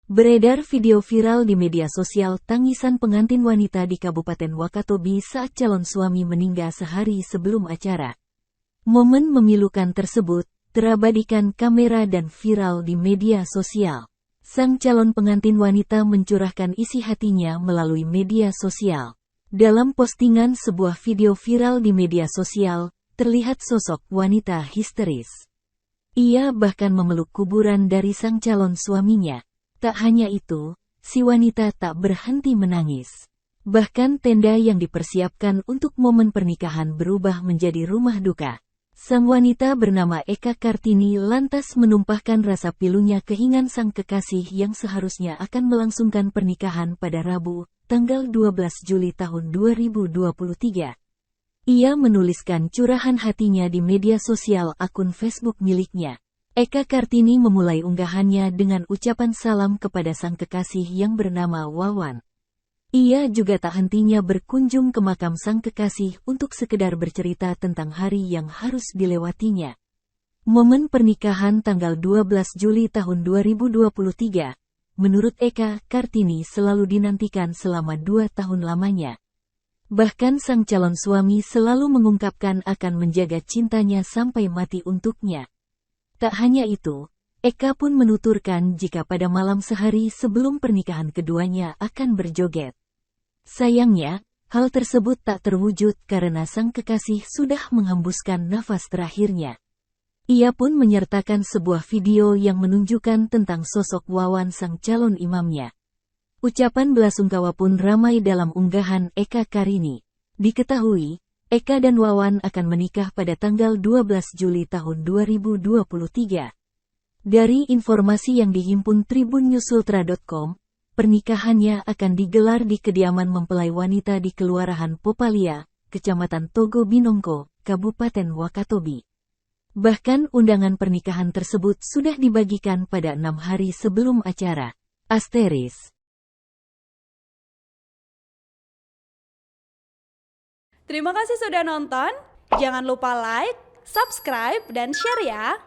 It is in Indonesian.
Beredar video viral di media sosial tangisan pengantin wanita di Kabupaten Wakatobi saat calon suami meninggal sehari sebelum acara. Momen memilukan tersebut terabadikan kamera dan viral di media sosial. Sang calon pengantin wanita mencurahkan isi hatinya melalui media sosial. Dalam postingan sebuah video viral di media sosial, terlihat sosok wanita histeris. Ia bahkan memeluk kuburan dari sang calon suaminya. Tak hanya itu, si wanita tak berhenti menangis. Bahkan tenda yang dipersiapkan untuk momen pernikahan berubah menjadi rumah duka. Sang wanita bernama Eka Kartini lantas menumpahkan rasa pilunya ke hingan sang kekasih yang seharusnya akan melangsungkan pernikahan pada Rabu, tanggal 12 Juli tahun 2023. Ia menuliskan curahan hatinya di media sosial akun Facebook miliknya. Eka Kartini memulai unggahannya dengan ucapan salam kepada sang kekasih yang bernama Wawan. Ia juga tak hentinya berkunjung ke makam sang kekasih untuk sekedar bercerita tentang hari yang harus dilewatinya. Momen pernikahan tanggal 12 Juli tahun 2023, menurut Eka Kartini selalu dinantikan selama 2 tahun lamanya. Bahkan sang calon suami selalu mengungkapkan akan menjaga cintanya sampai mati untuknya. Tak hanya itu, Eka pun menuturkan jika pada malam sehari sebelum pernikahan keduanya akan berjoget. Sayangnya, hal tersebut tak terwujud karena sang kekasih sudah menghembuskan nafas terakhirnya. Ia pun menyertakan sebuah video yang menunjukkan tentang sosok Wawan sang calon imamnya. Ucapan belasungkawa pun ramai dalam unggahan Eka Kartini. Diketahui, Eka dan Wawan akan menikah pada tanggal 12 Juli tahun 2023. Dari informasi yang dihimpun tribunnews.ultra.com, pernikahannya akan digelar di kediaman mempelai wanita di Kelurahan Popalia, Kecamatan Togo Binongko, Kabupaten Wakatobi. Bahkan undangan pernikahan tersebut sudah dibagikan pada 6 hari sebelum acara. Asteris. Terima kasih sudah nonton. Jangan lupa like, subscribe, dan share ya.